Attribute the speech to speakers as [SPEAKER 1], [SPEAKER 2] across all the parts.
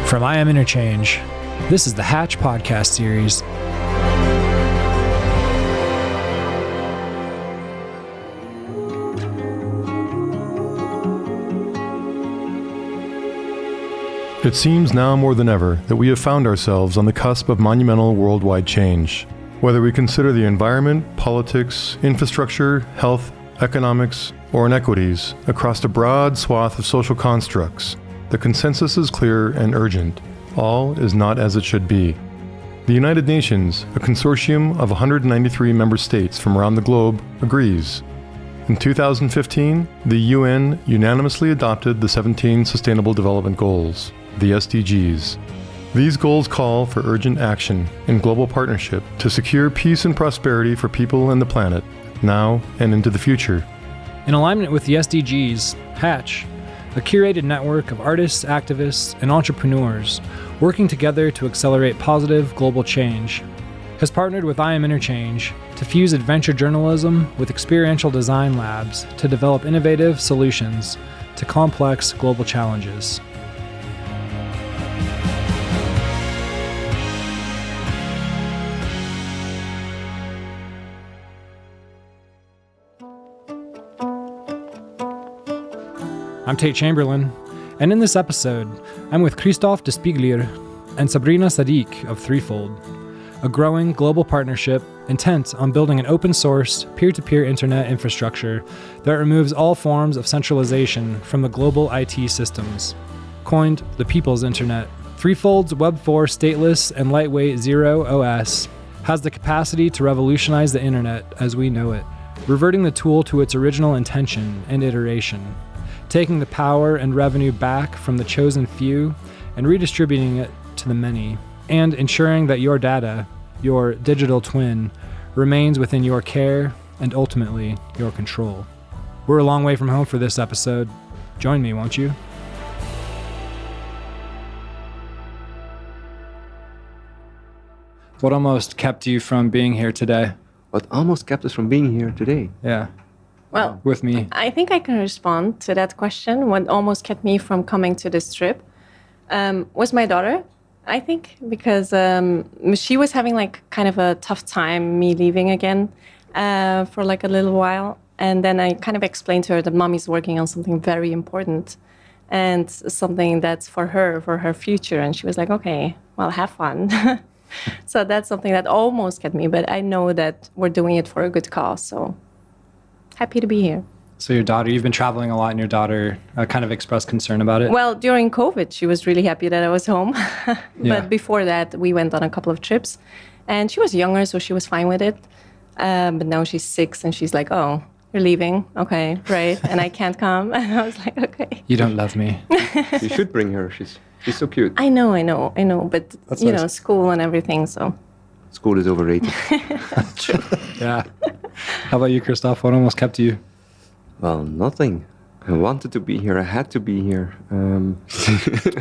[SPEAKER 1] From I Am Interchange, this is the Hatch podcast series.
[SPEAKER 2] It seems now more than ever that we have found ourselves on the cusp of monumental worldwide change. Whether we consider the environment, politics, infrastructure, health, economics, or inequities across a broad swath of social constructs, the consensus is clear and urgent. All is not as it should be. The United Nations, a consortium of 193 member states from around the globe, agrees. In 2015, the UN unanimously adopted the 17 Sustainable Development Goals, the SDGs. These goals call for urgent action in global partnership to secure peace and prosperity for people and the planet, now and into the future.
[SPEAKER 1] In alignment with the SDGs, Hatch, a curated network of artists, activists, and entrepreneurs working together to accelerate positive global change, has partnered with I Am Interchange to fuse adventure journalism with experiential design labs to develop innovative solutions to complex global challenges. I'm Tate Chamberlin, and in this episode, I'm with Kristof de Spiegeleer and Sabrina Sadik of ThreeFold, a growing global partnership intent on building an open-source, peer-to-peer internet infrastructure that removes all forms of centralization from the global IT systems. Coined the People's Internet, ThreeFold's Web4 stateless and lightweight Zero OS has the capacity to revolutionize the internet as we know it, reverting the tool to its original intention and iteration, taking the power and revenue back from the chosen few and redistributing it to the many, and ensuring that your data, your digital twin, remains within your care and ultimately your control. We're a long way from home for this episode. Join me, won't you? What almost kept you from being here today?
[SPEAKER 3] What almost kept us from being here today?
[SPEAKER 1] Yeah.
[SPEAKER 4] Well,
[SPEAKER 1] with me.
[SPEAKER 4] I think I can respond to that question. What almost kept me from coming to this trip was my daughter, I think, because she was having like kind of a tough time me leaving again for like a little while. And then I kind of explained to her that mommy's working on something very important and something that's for her future. And she was like, okay, well, have fun. So that's something that almost kept me, but I know that we're doing it for a good cause. So happy to be here.
[SPEAKER 1] So your daughter, you've been traveling a lot, and your daughter kind of expressed concern about it?
[SPEAKER 4] Well, during COVID, she was really happy that I was home.
[SPEAKER 1] Yeah.
[SPEAKER 4] But before that, we went on a couple of trips. And she was younger, so she was fine with it. But now she's 6, and she's like, oh, you're leaving? Okay, right. And I can't come. And I was like, okay.
[SPEAKER 1] You don't love me.
[SPEAKER 3] You should bring her. She's so cute.
[SPEAKER 4] I know. But,
[SPEAKER 1] That's
[SPEAKER 4] you
[SPEAKER 1] nice.
[SPEAKER 4] know, school and everything, so.
[SPEAKER 3] School is overrated.
[SPEAKER 4] True.
[SPEAKER 1] Yeah. How about you, Kristof? What almost kept you?
[SPEAKER 3] Well, nothing. I wanted to be here. I had to be here.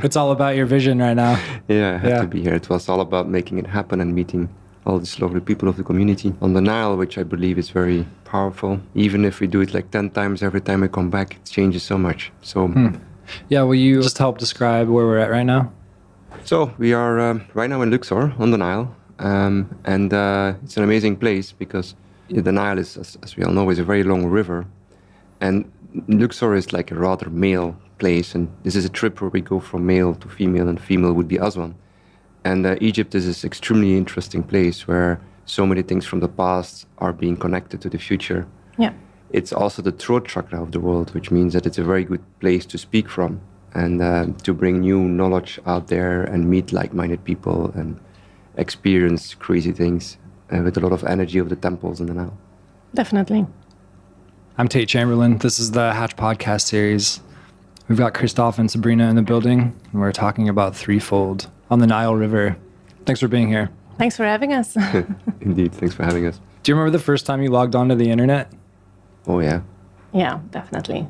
[SPEAKER 1] It's all about your vision right now.
[SPEAKER 3] Yeah, I had
[SPEAKER 1] Yeah.
[SPEAKER 3] to be here. It was all about making it happen and meeting all these lovely people of the community on the Nile, which I believe is very powerful. Even if we do it like 10 times every time we come back, it changes so much. So,
[SPEAKER 1] Yeah, will you just help describe where we're at right now?
[SPEAKER 3] So we are right now in Luxor on the Nile. And it's an amazing place because the Nile is, as we all know, is a very long river. And Luxor is like a rather male place. And this is a trip where we go from male to female, and female would be Aswan. And Egypt is this extremely interesting place where so many things from the past are being connected to the future.
[SPEAKER 4] Yeah.
[SPEAKER 3] It's also the throat chakra of the world, which means that it's a very good place to speak from and to bring new knowledge out there and meet like-minded people and experience crazy things with a lot of energy of the temples in the Nile.
[SPEAKER 4] Definitely.
[SPEAKER 1] I'm Tate Chamberlin. This is the Hatch podcast series. We've got Kristof and Sabrina in the building, and we're talking about ThreeFold on the Nile River. Thanks for being here.
[SPEAKER 4] Thanks for having us.
[SPEAKER 3] Indeed, thanks for having us.
[SPEAKER 1] Do you remember the first time you logged onto the internet?
[SPEAKER 3] Oh, yeah.
[SPEAKER 4] Yeah, definitely.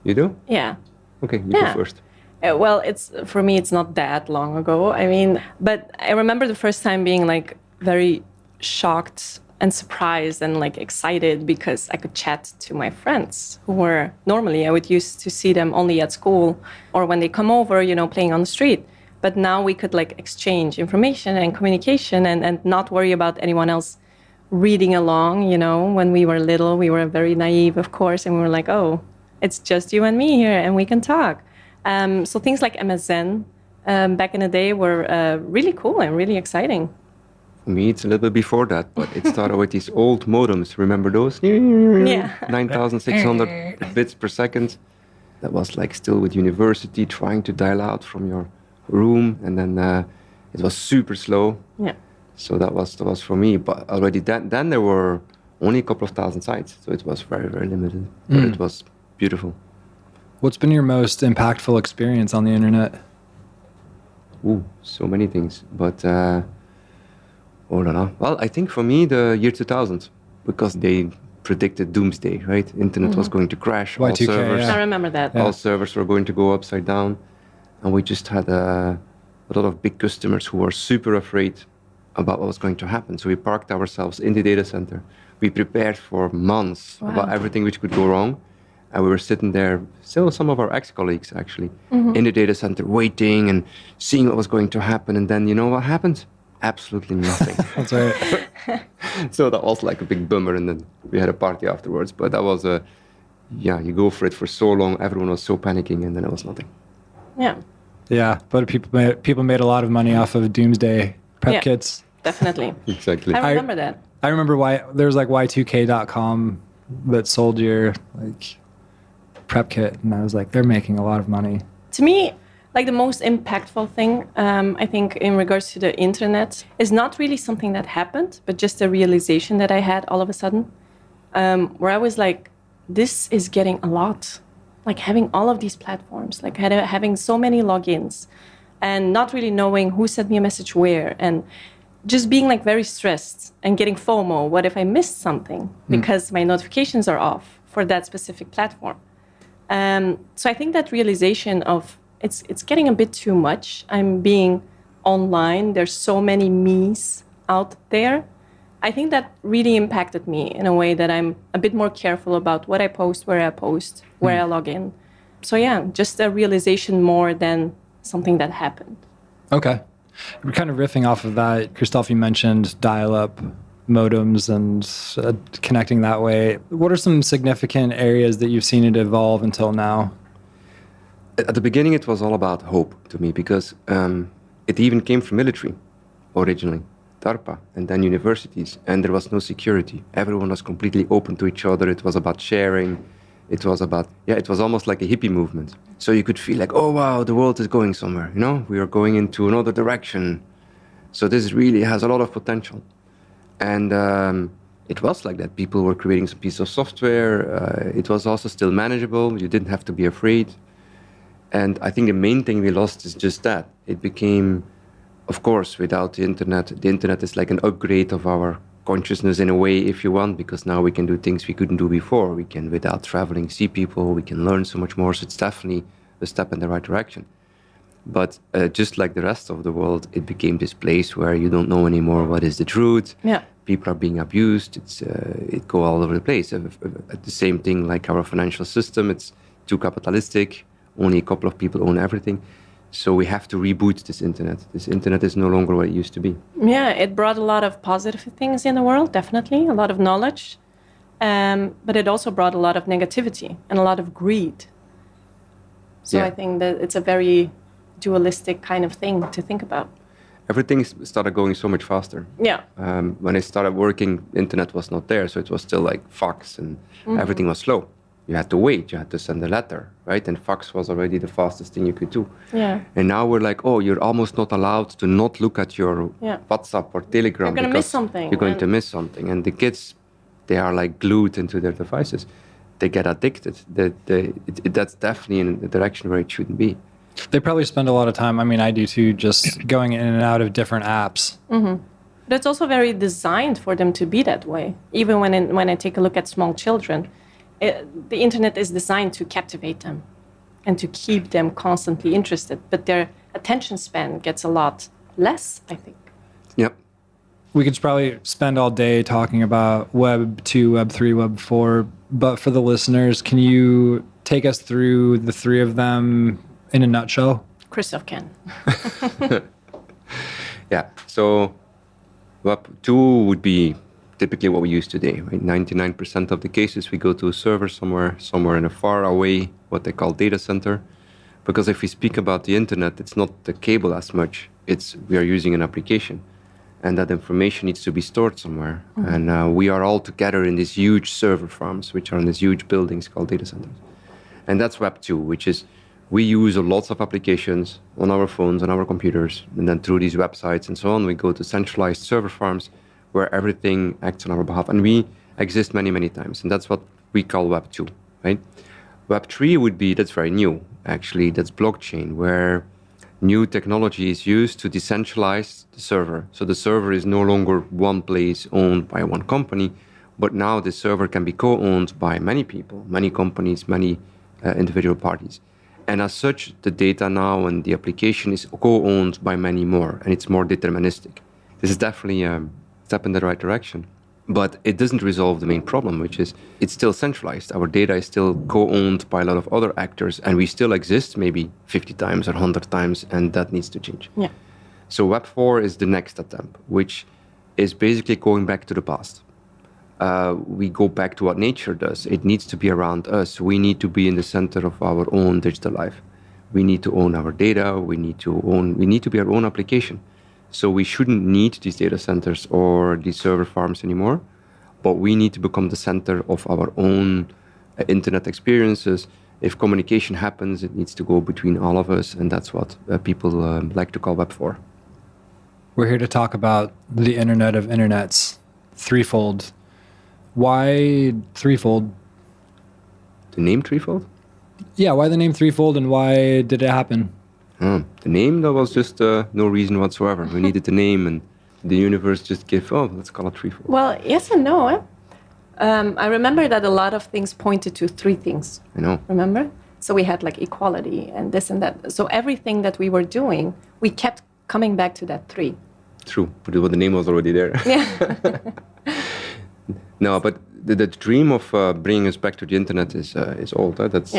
[SPEAKER 3] You do?
[SPEAKER 4] Yeah.
[SPEAKER 3] Okay, you
[SPEAKER 4] Yeah.
[SPEAKER 3] go first.
[SPEAKER 4] Well, for me, it's not that long ago. I mean, but I remember the first time being like very shocked and surprised and like excited because I could chat to my friends who were normally I would used to see them only at school or when they come over, you know, playing on the street. But now we could like exchange information and communication and not worry about anyone else reading along. You know, when we were little, we were very naive, of course, and we were like, oh, it's just you and me here and we can talk. So things like MSN back in the day were really cool and really exciting.
[SPEAKER 3] For me, it's a little bit before that, but it started with these old modems. Remember those?
[SPEAKER 4] Yeah.
[SPEAKER 3] 9,600 bits per second. That was like still with university, trying to dial out from your room, and then it was super slow.
[SPEAKER 4] Yeah.
[SPEAKER 3] So that was for me. But already then there were only a couple of thousand sites, so it was very, very limited. But it was beautiful.
[SPEAKER 1] What's been your most impactful experience on the internet?
[SPEAKER 3] Ooh, so many things. But oh la la. Well, I think for me the year 2000, because they predicted doomsday, right? Internet was going to crash.
[SPEAKER 1] Y2K,
[SPEAKER 3] all servers,
[SPEAKER 4] I remember that.
[SPEAKER 3] all servers were going to go upside down, and we just had a lot of big customers who were super afraid about what was going to happen. So we parked ourselves in the data center. We prepared for months about everything which could go wrong. And we were sitting there, still some of our ex-colleagues actually, in the data center, waiting and seeing what was going to happen. And then you know what happened? Absolutely nothing.
[SPEAKER 1] That's right.
[SPEAKER 3] So that was like a big bummer. And then we had a party afterwards. But that was you go for it for so long. Everyone was so panicking, and then it was nothing.
[SPEAKER 4] Yeah.
[SPEAKER 1] Yeah, but people made a lot of money off of doomsday prep kits.
[SPEAKER 4] Definitely.
[SPEAKER 3] Exactly.
[SPEAKER 4] I remember that.
[SPEAKER 1] I remember why there was like Y2K.com that sold your like prep kit, and I was like, they're making a lot of money.
[SPEAKER 4] To me, like the most impactful thing, I think, in regards to the internet, is not really something that happened, but just a realization that I had all of a sudden, where I was like, this is getting a lot. Like having all of these platforms, like having so many logins, and not really knowing who sent me a message where, and just being like very stressed and getting FOMO. What if I missed something because my notifications are off for that specific platform? So I think that realization of it's getting a bit too much. I'm being online. There's so many me's out there. I think that really impacted me in a way that I'm a bit more careful about what I post, where I log in. So yeah, just a realization more than something that happened.
[SPEAKER 1] Okay. We're kind of riffing off of that. Kristof, you mentioned dial-up modems and connecting that way. What are some significant areas that you've seen it evolve until now?
[SPEAKER 3] At the beginning, it was all about hope to me, because it even came from military originally, DARPA, and then universities, and there was no security. Everyone was completely open to each other. It was about sharing. It was about, it was almost like a hippie movement. So you could feel like, oh, wow, the world is going somewhere. You know, we are going into another direction. So this really has a lot of potential. And it was like that. People were creating some piece of software. It was also still manageable. You didn't have to be afraid. And I think the main thing we lost is just that. It became, of course, without the internet is like an upgrade of our consciousness in a way, if you want, because now we can do things we couldn't do before. We can, without traveling, see people. We can learn so much more. So it's definitely a step in the right direction. But just like the rest of the world, it became this place where you don't know anymore what is the truth.
[SPEAKER 4] Yeah.
[SPEAKER 3] People are being abused. It go all over the place. At the same thing, like our financial system, it's too capitalistic. Only a couple of people own everything. So we have to reboot this internet. This internet is no longer what it used to be.
[SPEAKER 4] Yeah, it brought a lot of positive things in the world, definitely, a lot of knowledge. But it also brought a lot of negativity and a lot of greed. So I think that it's a very dualistic kind of thing to think about.
[SPEAKER 3] Everything started going so much faster.
[SPEAKER 4] Yeah.
[SPEAKER 3] When I started working, internet was not there. So it was still like fax, and everything was slow. You had to wait, you had to send a letter, right? And fax was already the fastest thing you could do.
[SPEAKER 4] Yeah.
[SPEAKER 3] And now we're like, oh, you're almost not allowed to not look at your WhatsApp or Telegram.
[SPEAKER 4] You're going to miss something.
[SPEAKER 3] You're going to miss something. And the kids, they are like glued into their devices. They get addicted. That's definitely in the direction where it shouldn't be.
[SPEAKER 1] They probably spend a lot of time, I mean, I do too, just going in and out of different apps.
[SPEAKER 4] Mm-hmm. But it's also very designed for them to be that way. Even when I take a look at small children, the internet is designed to captivate them and to keep them constantly interested. But their attention span gets a lot less, I think.
[SPEAKER 3] Yep.
[SPEAKER 1] We could probably spend all day talking about Web 2, Web 3, Web 4. But for the listeners, can you take us through the three of them in a nutshell?
[SPEAKER 4] Kristof can.
[SPEAKER 3] Yeah, so Web 2 would be typically what we use today, right? 99% of the cases we go to a server somewhere in a far away, what they call data center. Because if we speak about the internet, it's not the cable as much, it's we are using an application. And that information needs to be stored somewhere. Mm-hmm. And we are all together in these huge server farms, which are in these huge buildings called data centers. And that's Web 2, which is we use lots of applications on our phones, on our computers, and then through these websites and so on, we go to centralized server farms where everything acts on our behalf. And we exist many, many times. And that's what we call Web 2, right? Web 3 would be, that's very new, actually. That's blockchain, where new technology is used to decentralize the server. So the server is no longer one place owned by one company, but now the server can be co-owned by many people, many companies, many individual parties. And as such, the data now and the application is co-owned by many more, and it's more deterministic. This is definitely a step in the right direction. But it doesn't resolve the main problem, which is it's still centralized. Our data is still co-owned by a lot of other actors, and we still exist maybe 50 times or 100 times, and that needs to change.
[SPEAKER 4] Yeah.
[SPEAKER 3] So Web 4 is the next attempt, which is basically going back to the past. We go back to what nature does. It needs to be around us. We need to be in the center of our own digital life. We need to own our data. We need to be our own application. So we shouldn't need these data centers or these server farms anymore, but we need to become the center of our own internet experiences. If communication happens, it needs to go between all of us, and that's what people like to call Web 4.
[SPEAKER 1] We're here to talk about the Internet of Internets, ThreeFold. Why ThreeFold?
[SPEAKER 3] The name ThreeFold?
[SPEAKER 1] Yeah, why the name ThreeFold, and why did it happen?
[SPEAKER 3] The name, there was just no reason whatsoever. We needed the name, and the universe just gave, let's call it ThreeFold.
[SPEAKER 4] Well, yes and no. I remember that a lot of things pointed to three things.
[SPEAKER 3] I know.
[SPEAKER 4] Remember? So we had like equality and this and that. So everything that we were doing, we kept coming back to that three.
[SPEAKER 3] True, but the name was already there.
[SPEAKER 4] Yeah.
[SPEAKER 3] No, but the dream of bringing us back to the internet is old. That's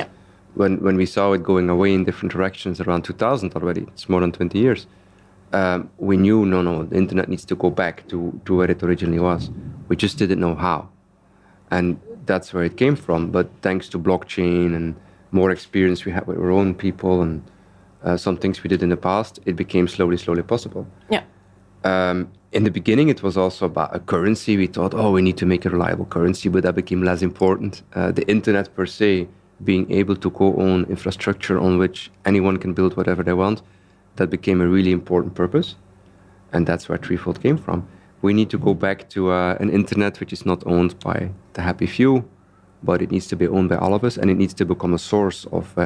[SPEAKER 3] when we saw it going away in different directions around 2000 already. It's more than 20 years. We knew, no, the internet needs to go back to where it originally was. We just didn't know how. And that's where it came from. But thanks to blockchain and more experience we had with our own people and some things we did in the past, it became slowly possible.
[SPEAKER 4] Yeah.
[SPEAKER 3] In the beginning, it was also about a currency. We thought, we need to make a reliable currency, but that became less important. The internet per se, being able to co-own infrastructure on which anyone can build whatever they want, that became a really important purpose. And that's where ThreeFold came from. We need to go back to an internet which is not owned by the happy few, but it needs to be owned by all of us, and it needs to become a source of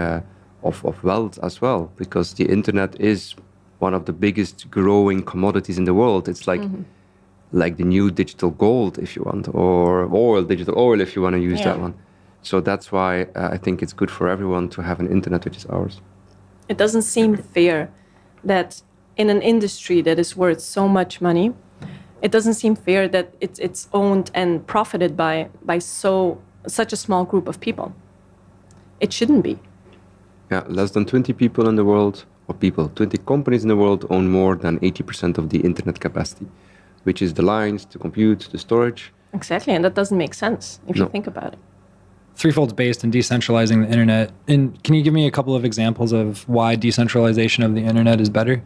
[SPEAKER 3] wealth as well, because the internet is one of the biggest growing commodities in the world. It's like the new digital gold, if you want, or digital oil, if you want to use that one. So that's why I think it's good for everyone to have an internet which is ours.
[SPEAKER 4] It doesn't seem fair that in an industry that is worth so much money, it doesn't seem fair that it's owned and profited by such a small group of people. It shouldn't be.
[SPEAKER 3] Yeah, less than 20 people in the world, 20 companies in the world own more than 80% of the internet capacity, which is the lines, the compute, the storage.
[SPEAKER 4] Exactly, and that doesn't make sense if you think about it.
[SPEAKER 1] ThreeFold's based in decentralizing the internet. And can you give me a couple of examples of why decentralization of the internet is better?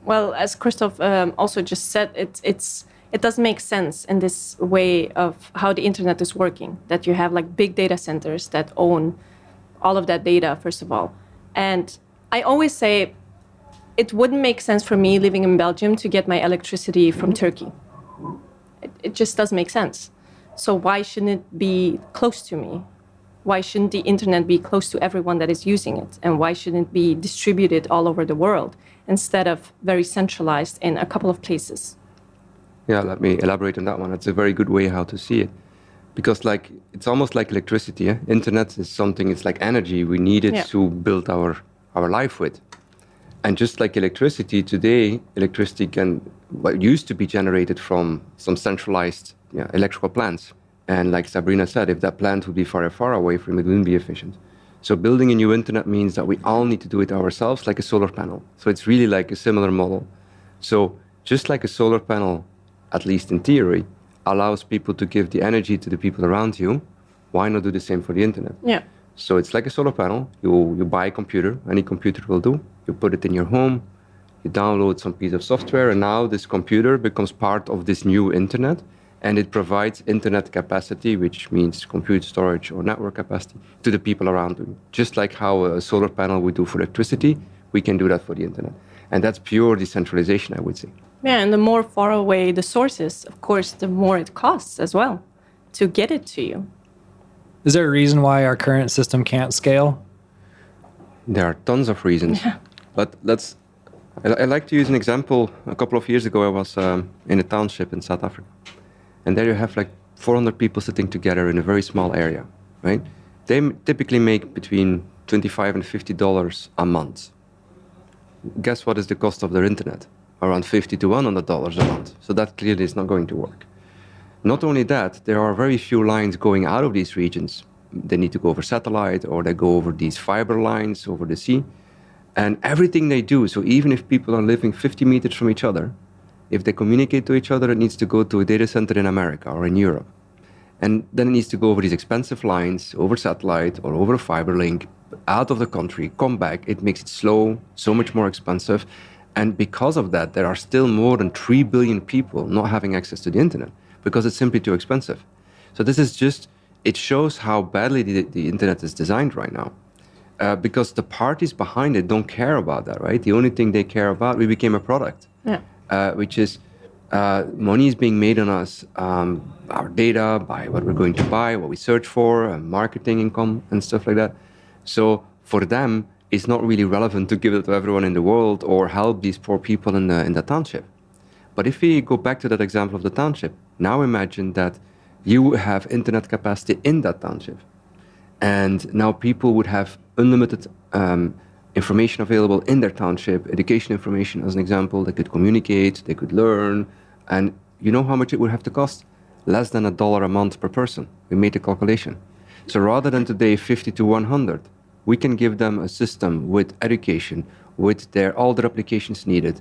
[SPEAKER 4] Well, as Kristof also just said, it doesn't make sense in this way of how the internet is working, that you have like big data centers that own all of that data, first of all. And I always say it wouldn't make sense for me living in Belgium to get my electricity from Turkey. It just doesn't make sense. So why shouldn't it be close to me? Why shouldn't the internet be close to everyone that is using it? And why shouldn't it be distributed all over the world instead of very centralized in a couple of places?
[SPEAKER 3] Yeah, let me elaborate on that one. It's a very good way how to see it. Because it's almost like electricity. Yeah? Internet is something, it's like energy. We need it to build our life with. And just like electricity, today, electricity used to be generated from some centralized electrical plants. And like Sabrina said, if that plant would be far away from it, wouldn't be efficient. So building a new internet means that we all need to do it ourselves, like a solar panel. So it's really like a similar model. So just like a solar panel, at least in theory, allows people to give the energy to the people around you, why not do the same for the internet?
[SPEAKER 4] Yeah.
[SPEAKER 3] So it's like a solar panel. You buy a computer, any computer will do. You put it in your home, you download some piece of software, and now this computer becomes part of this new internet, and it provides internet capacity, which means compute storage or network capacity, to the people around you. Just like how a solar panel would do for electricity, we can do that for the internet. And that's pure decentralization, I would say.
[SPEAKER 4] Yeah, and the more far away the source is, of course, the more it costs as well to get it to you.
[SPEAKER 1] Is there a reason why our current system can't scale?
[SPEAKER 3] There are tons of reasons.
[SPEAKER 4] Yeah.
[SPEAKER 3] But I like to use an example. A couple of years ago, I was in a township in South Africa. And there you have like 400 people sitting together in a very small area, right? They typically make between $25 and $50 a month. Guess what is the cost of their internet? Around $50 to $100 a month. So that clearly is not going to work. Not only that, there are very few lines going out of these regions. They need to go over satellite, or they go over these fiber lines over the sea. And everything they do, so even if people are living 50 meters from each other, if they communicate to each other, it needs to go to a data center in America or in Europe. And then it needs to go over these expensive lines, over satellite or over a fiber link, out of the country, come back. It makes it slow, so much more expensive. And because of that, there are still more than 3 billion people not having access to the internet because it's simply too expensive. So this is just, it shows how badly the internet is designed right now. Because the parties behind it don't care about that, right? The only thing they care about, we became a product.
[SPEAKER 4] Yeah.
[SPEAKER 3] Which is money is being made on us, our data, by what we're going to buy, what we search for, marketing income and stuff like that. So for them, it's not really relevant to give it to everyone in the world or help these poor people in the township. But if we go back to that example of the township, now imagine that you have internet capacity in that township. And now people would have unlimited information available in their township, education information as an example. They could communicate, they could learn. And you know how much it would have to cost? Less than $1 a month per person. We made the calculation. So rather than today 50 to 100, we can give them a system with education, with all their applications needed,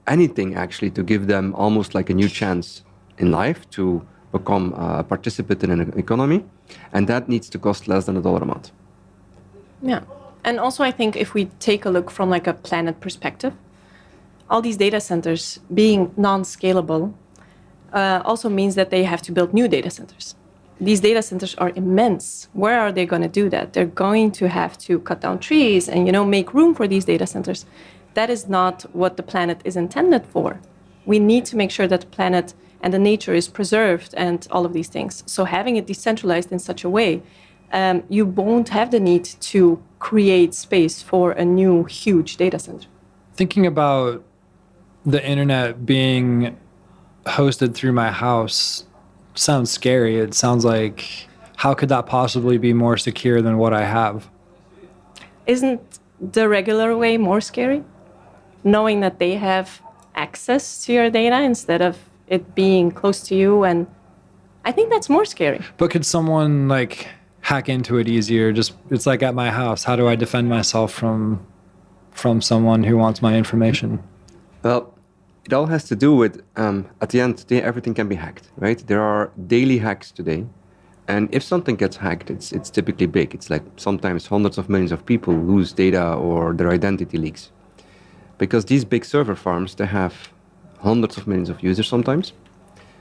[SPEAKER 3] anything actually to give them almost like a new chance in life to become a participant in an economy. And that needs to cost less than $1 a month.
[SPEAKER 4] Yeah. And also, I think if we take a look from like a planet perspective, all these data centers being non-scalable also means that they have to build new data centers. These data centers are immense. Where are they going to do that? They're going to have to cut down trees and, make room for these data centers. That is not what the planet is intended for. We need to make sure that the planet and the nature is preserved and all of these things. So having it decentralized in such a way, you won't have the need to create space for a new huge data center.
[SPEAKER 1] Thinking about the internet being hosted through my house sounds scary. It sounds like, how could that possibly be more secure than what I have?
[SPEAKER 4] Isn't the regular way more scary? Knowing that they have access to your data instead of it being close to you, and I think that's more scary.
[SPEAKER 1] But could someone hack into it easier? It's like at my house. How do I defend myself from someone who wants my information?
[SPEAKER 3] Well, it all has to do with, at the end, everything can be hacked, right? There are daily hacks today. And if something gets hacked, it's typically big. It's like sometimes hundreds of millions of people lose data or their identity leaks. Because these big server farms, they have hundreds of millions of users sometimes.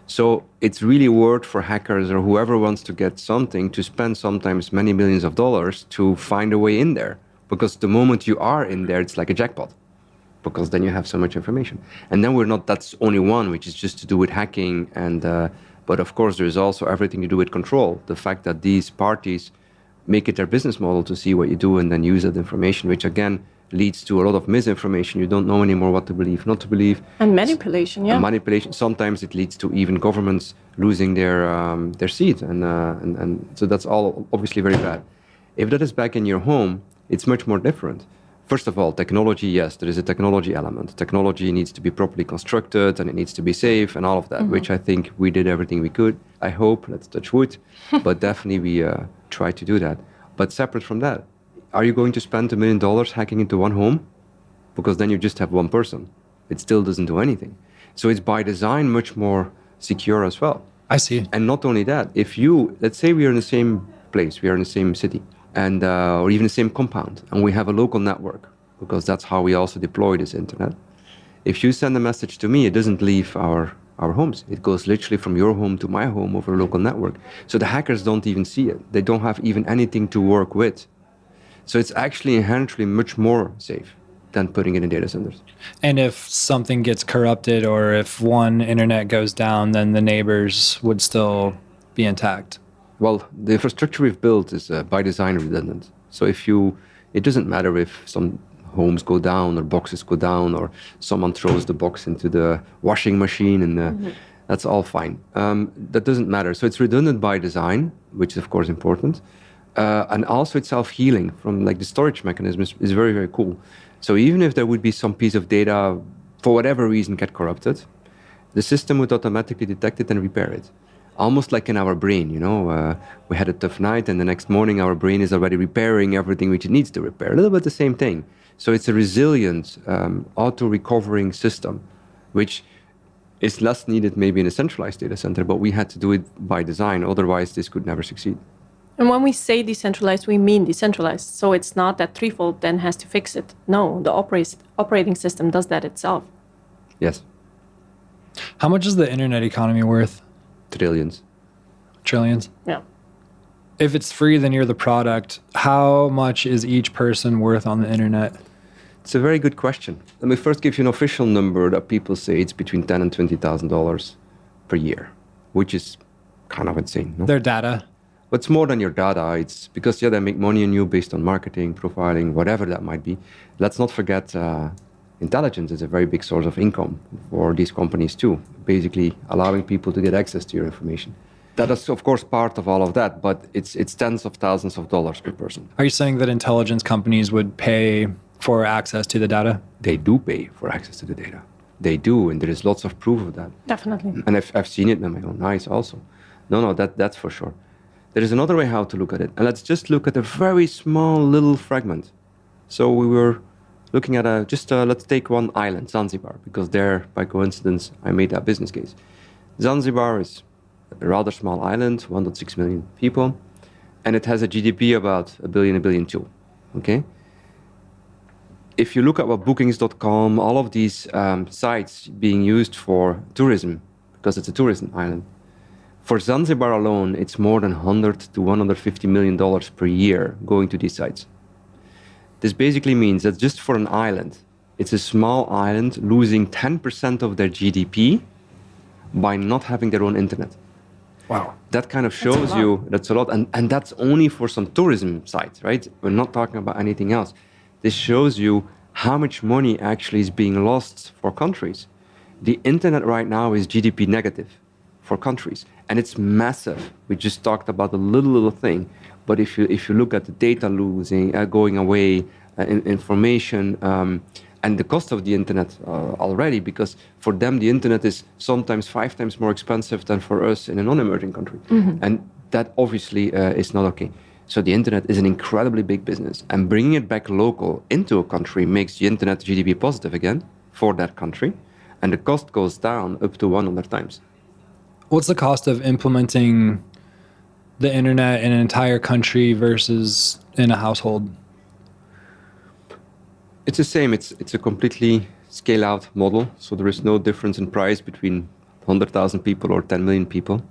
[SPEAKER 3] So it's really worth for hackers or whoever wants to get something to spend sometimes many millions of dollars to find a way in there. Because the moment you are in there, it's like a jackpot. Because then you have so much information. And then that's only one, which is just to do with hacking. But of course, there's also everything to do with control. The fact that these parties make it their business model to see what you do and then use that information, which again leads to a lot of misinformation. You don't know anymore what to believe, not to believe.
[SPEAKER 4] And manipulation, yeah.
[SPEAKER 3] And manipulation. Sometimes it leads to even governments losing their seat. And so that's all obviously very bad. If that is back in your home, it's much more different. First of all, technology, yes, there is a technology element. Technology needs to be properly constructed and it needs to be safe and all of that, which I think we did everything we could. I hope, let's touch wood, but definitely we try to do that. But separate from that, are you going to spend $1 million hacking into one home? Because then you just have one person. It still doesn't do anything. So it's by design much more secure as well.
[SPEAKER 1] I see.
[SPEAKER 3] And not only that, if you, let's say we are in the same place, we are in the same city, and or even the same compound, and we have a local network, because that's how we also deploy this internet. If you send a message to me, it doesn't leave our homes. It goes literally from your home to my home over a local network. So the hackers don't even see it. They don't have even anything to work with. So it's actually inherently much more safe than putting it in data centers.
[SPEAKER 1] And if something gets corrupted or if one internet goes down, then the neighbors would still be intact.
[SPEAKER 3] Well, the infrastructure we've built is by design redundant. So it doesn't matter if some homes go down or boxes go down or someone throws the box into the washing machine and that's all fine. That doesn't matter. So it's redundant by design, which is of course important. And also it's self-healing from like the storage mechanism is very, very cool. So even if there would be some piece of data, for whatever reason, get corrupted, the system would automatically detect it and repair it. Almost like in our brain, we had a tough night and the next morning our brain is already repairing everything which it needs to repair. A little bit the same thing. So it's a resilient, auto-recovering system, which is less needed maybe in a centralized data center, but we had to do it by design. Otherwise, this could never succeed.
[SPEAKER 4] And when we say decentralized, we mean decentralized. So it's not that ThreeFold then has to fix it. No, the operating system does that itself.
[SPEAKER 3] Yes.
[SPEAKER 1] How much is the internet economy worth?
[SPEAKER 3] Trillions.
[SPEAKER 1] Trillions?
[SPEAKER 4] Yeah.
[SPEAKER 1] If it's free, then you're the product. How much is each person worth on the internet?
[SPEAKER 3] It's a very good question. Let me first give you an official number that people say it's between $10,000 and $20,000 per year, which is kind of insane. No?
[SPEAKER 1] Their data.
[SPEAKER 3] But it's more than your data. It's because, they make money on you based on marketing, profiling, whatever that might be. Let's not forget intelligence is a very big source of income for these companies too, basically allowing people to get access to your information. That is, of course, part of all of that, but it's tens of thousands of dollars per person.
[SPEAKER 1] Are you saying that intelligence companies would pay for access to the data?
[SPEAKER 3] They do pay for access to the data. They do, and there is lots of proof of that.
[SPEAKER 4] Definitely.
[SPEAKER 3] And I've seen it with my own eyes also. No, that's for sure. There is another way how to look at it. And let's just look at a very small little fragment. So we were looking at let's take one island, Zanzibar, because there, by coincidence, I made that business case. Zanzibar is a rather small island, 1.6 million people, and it has a GDP about $1 billion, okay? If you look at what bookings.com, all of these sites being used for tourism, because it's a tourism island, for Zanzibar alone, it's more than $100 to $150 million per year going to these sites. This basically means that just for an island, it's a small island losing 10% of their GDP by not having their own internet.
[SPEAKER 1] Wow.
[SPEAKER 3] That kind of shows you that's a lot. And that's only for some tourism sites, right? We're not talking about anything else. This shows you how much money actually is being lost for countries. The internet right now is GDP negative for countries. And it's massive. We just talked about a little thing. But if you look at the data losing, going away, information, and the cost of the internet already, because for them the internet is sometimes 5 times more expensive than for us in a non-emerging country. Mm-hmm. And that obviously is not okay. So the internet is an incredibly big business. And bringing it back local into a country makes the internet GDP positive again for that country. And the cost goes down up to 100 times.
[SPEAKER 1] What's the cost of implementing the internet in an entire country versus in a household?
[SPEAKER 3] It's the same. It's a completely scale-out model. So there is no difference in price between 100,000 people or 10 million people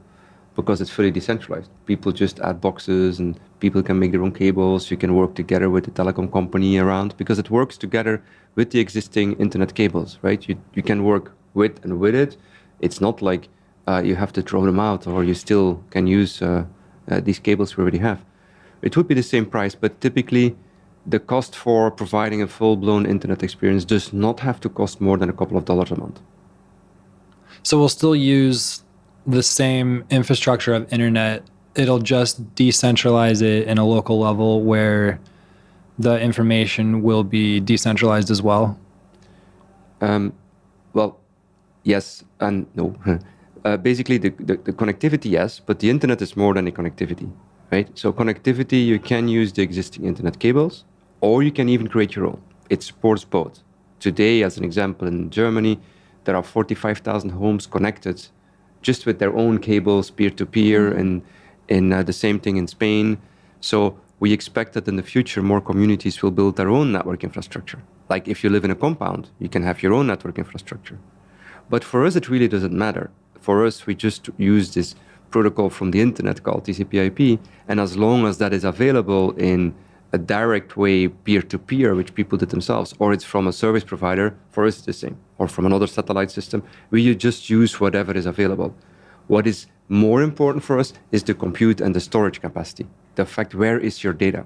[SPEAKER 3] because it's fully decentralized. People just add boxes and people can make their own cables. You can work together with the telecom company around because it works together with the existing internet cables, right? You can work with it. It's not like you have to throw them out or you still can use these cables we already have. It would be the same price, but typically the cost for providing a full-blown internet experience does not have to cost more than a couple of dollars a month.
[SPEAKER 1] So we'll still use the same infrastructure of internet. It'll just decentralize it in a local level where the information will be decentralized as well?
[SPEAKER 3] Well, yes and no. Basically, the connectivity, yes, but the internet is more than a connectivity. right? So connectivity, you can use the existing internet cables, or you can even create your own. It supports both. Today, as an example, in Germany, there are 45,000 homes connected just with their own cables, peer-to-peer, and the same thing in Spain. So we expect that in the future, more communities will build their own network infrastructure. Like if you live in a compound, you can have your own network infrastructure. But for us, it really doesn't matter. For us, we just use this protocol from the internet called TCP/IP, and as long as that is available in a direct way, peer-to-peer, which people did themselves, or it's from a service provider, for us it's the same, or from another satellite system, we just use whatever is available. What is more important for us is the compute and the storage capacity. The fact, where is your data?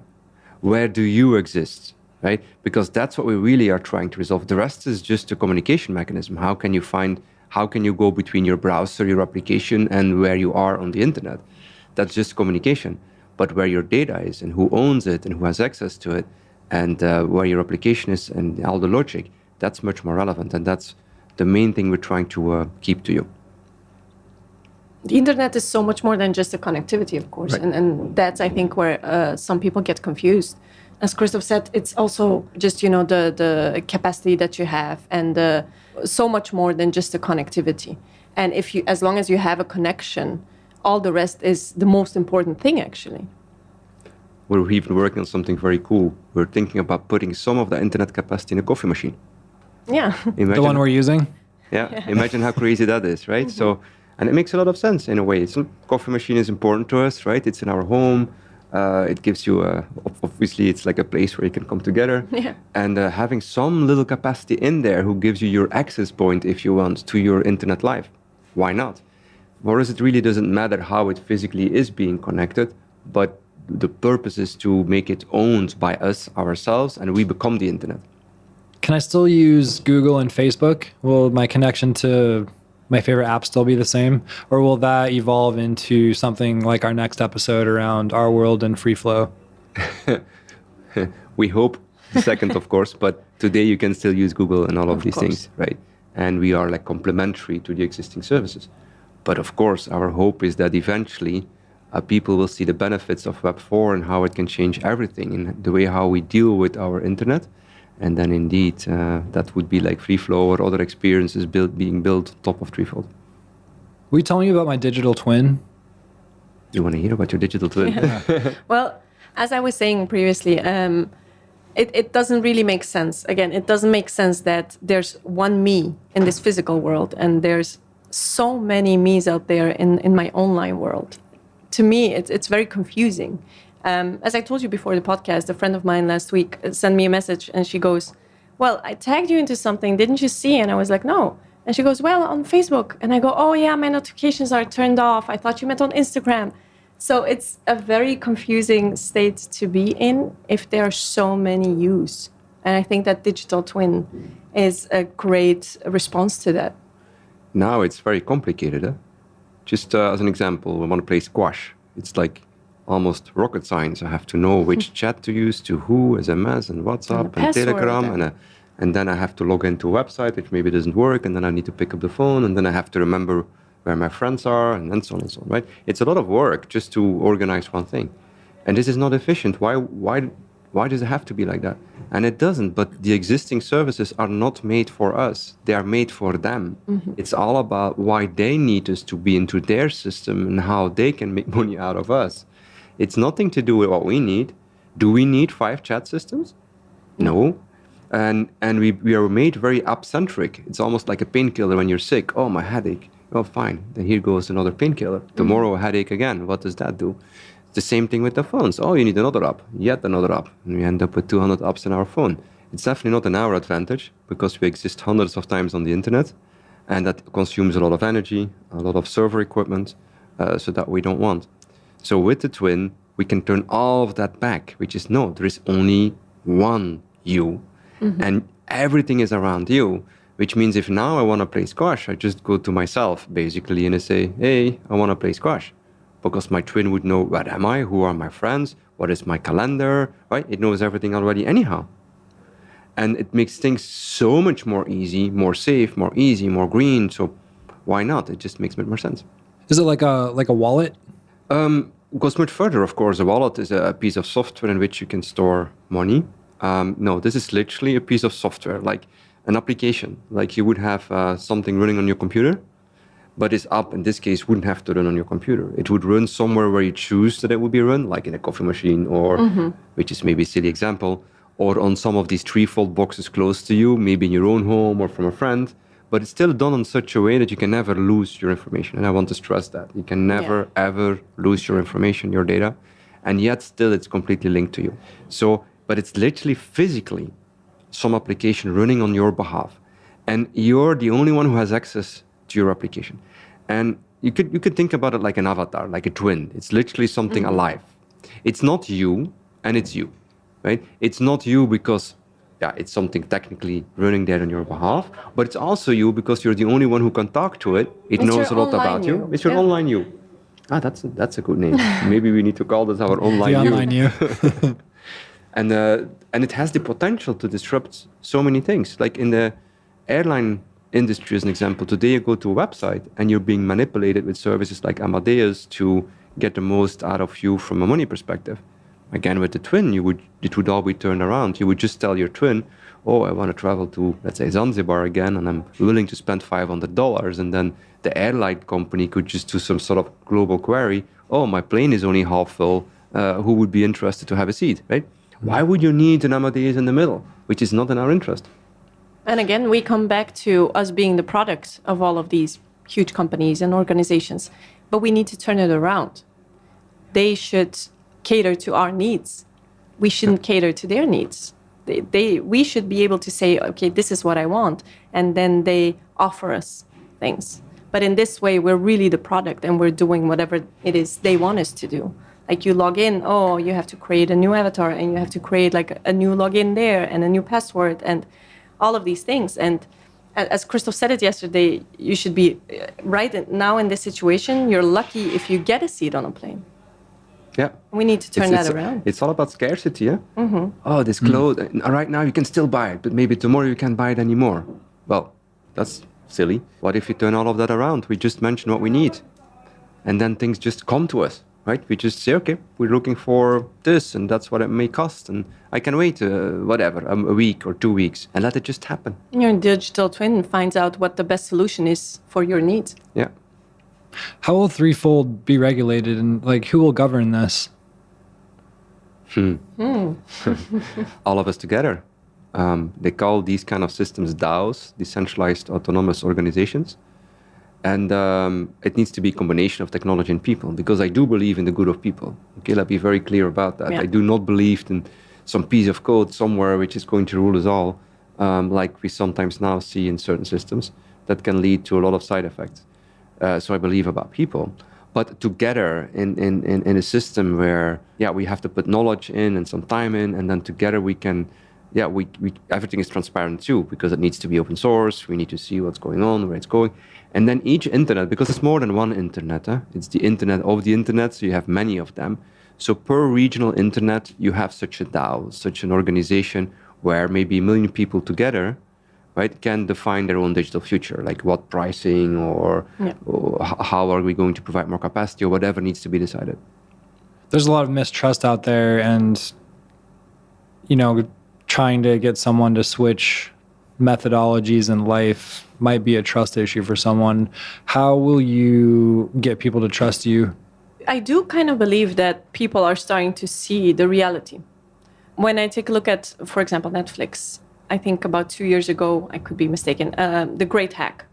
[SPEAKER 3] Where do you exist, right? Because that's what we really are trying to resolve. The rest is just a communication mechanism. How can you go between your browser, your application, and where you are on the internet? That's just communication. But where your data is and who owns it and who has access to it and where your application is and all the logic, that's much more relevant. And that's the main thing we're trying to keep to you.
[SPEAKER 4] The internet is so much more than just the connectivity, of course.
[SPEAKER 3] Right.
[SPEAKER 4] And that's, I think, where some people get confused. As Kristof said, it's also just, the capacity that you have and so much more than just the connectivity. And as long as you have a connection, all the rest is the most important thing, actually.
[SPEAKER 3] We're even working on something very cool. We're thinking about putting some of the internet capacity in a coffee machine.
[SPEAKER 4] Yeah.
[SPEAKER 1] The one we're using?
[SPEAKER 3] Yeah. Imagine how crazy that is, right? So, and it makes a lot of sense in a way. Coffee machine is important to us, right? It's in our home. It gives you, obviously, it's like a place where you can come together.
[SPEAKER 4] Yeah.
[SPEAKER 3] And having some little capacity in there who gives you your access point, if you want, to your internet life. Why not? For us, it really doesn't matter how it physically is being connected, but the purpose is to make it owned by us, ourselves, and we become the internet.
[SPEAKER 1] Can I still use Google and Facebook? Will my connection to my favorite app still be the same? Or will that evolve into something like our next episode around our world and free flow?
[SPEAKER 3] We hope the second, of course, but today you can still use Google and all of these things, right? And we are like complementary to the existing services. But of course, our hope is that eventually people will see the benefits of Web4 and how it can change everything in the way how we deal with our internet. And then indeed, that would be like free flow or other experiences being built on top of ThreeFold.
[SPEAKER 1] Will you tell me about my digital twin?
[SPEAKER 3] You want to hear about your digital twin?
[SPEAKER 4] Yeah. Well, as I was saying previously, it doesn't really make sense. Again, it doesn't make sense that there's one me in this physical world and there's so many me's out there in my online world. To me, it's very confusing. As I told you before the podcast, a friend of mine last week sent me a message and she goes, well, I tagged you into something, didn't you see? And I was like, no. And she goes, well, on Facebook. And I go, oh yeah, my notifications are turned off. I thought you meant on Instagram. So it's a very confusing state to be in if there are so many yous. And I think that digital twin is a great response to that.
[SPEAKER 3] Now it's very complicated. Eh? Just as an example, we want to play squash. It's like almost rocket science. I have to know which chat to use, to who, SMS and WhatsApp and Telegram. And then I have to log into a website, which maybe doesn't work. And then I need to pick up the phone. And then I have to remember where my friends are and so on and so on, right? It's a lot of work just to organize one thing. And this is not efficient. Why does it have to be like that? And it doesn't, but the existing services are not made for us. They are made for them. Mm-hmm. It's all about why they need us to be into their system and how they can make money out of us. It's nothing to do with what we need. Do we need 5 chat systems? No. And we are made very app-centric. It's almost like a painkiller when you're sick. Oh, my headache. Oh, fine. Then here goes another painkiller. Tomorrow, a headache again. What does that do? It's the same thing with the phones. Oh, you need another app. Yet another app. And we end up with 200 apps in our phone. It's definitely not in our advantage because we exist hundreds of times on the internet. And that consumes a lot of energy, a lot of server equipment, so that we don't want. So with the twin, we can turn all of that back, which is no, there is only one you. Mm-hmm. And everything is around you, which means if now I want to play squash, I just go to myself, basically, and I say, hey, I want to play squash. Because my twin would know, where am I? Who are my friends? What is my calendar? Right? It knows everything already anyhow. And it makes things so much more easy, more safe, more easy, more green. So why not? It just makes more sense.
[SPEAKER 1] Is it like a wallet?
[SPEAKER 3] goes much further, of course. A wallet is a piece of software in which you can store money. No, this is literally a piece of software, like an application. Like you would have something running on your computer, but this app, in this case, wouldn't have to run on your computer. It would run somewhere where you choose that it would be run, like in a coffee machine or, which is maybe a silly example, or on some of these ThreeFold boxes close to you, maybe in your own home or from a friend. But it's still done in such a way that you can never lose your information. And I want to stress that. You can never, ever lose your information, your data. And yet still it's completely linked to you. So, but it's literally physically some application running on your behalf. And you're the only one who has access to your application. And you could think about it like an avatar, like a twin. It's literally something alive. It's not you, and it's you, right? It's not you because it's something technically running there on your behalf, but it's also you because you're the only one who can talk to it. It knows a lot about you. It's your online you. That's a good name. Maybe we need to call this our online you.
[SPEAKER 1] The online you.
[SPEAKER 3] And it has the potential to disrupt so many things. Like in the airline industry, as an example, today you go to a website and you're being manipulated with services like Amadeus to get the most out of you from a money perspective. Again, with the twin, it would all be turned around. You would just tell your twin, oh, I want to travel to, let's say, Zanzibar again, and I'm willing to spend $500. And then the airline company could just do some sort of global query. Oh, my plane is only half full. Who would be interested to have a seat, right? Why would you need an Amadeus in the middle, which is not in our interest?
[SPEAKER 4] And again, we come back to us being the product of all of these huge companies and organizations. But we need to turn it around. They should cater to our needs. We shouldn't cater to their needs. We should be able to say, okay, this is what I want. And then they offer us things. But in this way, we're really the product and we're doing whatever it is they want us to do. Like you log in, oh, you have to create a new avatar and you have to create like a new login there and a new password and all of these things. And as Kristof said it yesterday, you should be right now in this situation. You're lucky if you get a seat on a plane.
[SPEAKER 3] Yeah.
[SPEAKER 4] We need to turn that around.
[SPEAKER 3] It's all about scarcity, yeah? Oh, this clothes, right now you can still buy it, but maybe tomorrow you can't buy it anymore. Well, that's silly. What if you turn all of that around? We just mention what we need. And then things just come to us, right? We just say, okay, we're looking for this, and that's what it may cost. And I can wait, a week or 2 weeks, and let it just happen.
[SPEAKER 4] Your digital twin finds out what the best solution is for your needs.
[SPEAKER 3] Yeah.
[SPEAKER 1] How will ThreeFold be regulated, and like who will govern this?
[SPEAKER 3] All of us together. They call these kind of systems DAOs, decentralized autonomous organizations. And it needs to be a combination of technology and people, because I do believe in the good of people. Okay, let's be very clear about that.
[SPEAKER 4] Yeah.
[SPEAKER 3] I do not believe in some piece of code somewhere which is going to rule us all, like we sometimes now see in certain systems that can lead to a lot of side effects. So I believe about people. But together in a system where, we have to put knowledge in and some time in, and then together we can, we everything is transparent too, because it needs to be open source. We need to see what's going on, where it's going. And then each internet, because it's more than one internet, it's the internet of the internet, so you have many of them. So per regional internet, you have such a DAO, such an organization where maybe 1 million people together, right, can define their own digital future, like what pricing or how are we going to provide more capacity or whatever needs to be decided.
[SPEAKER 1] There's a lot of mistrust out there, and trying to get someone to switch methodologies in life might be a trust issue for someone. How will you get people to trust you?
[SPEAKER 4] I do kind of believe that people are starting to see the reality. When I take a look at, for example, Netflix, I think about 2 years ago, I could be mistaken, The Great Hack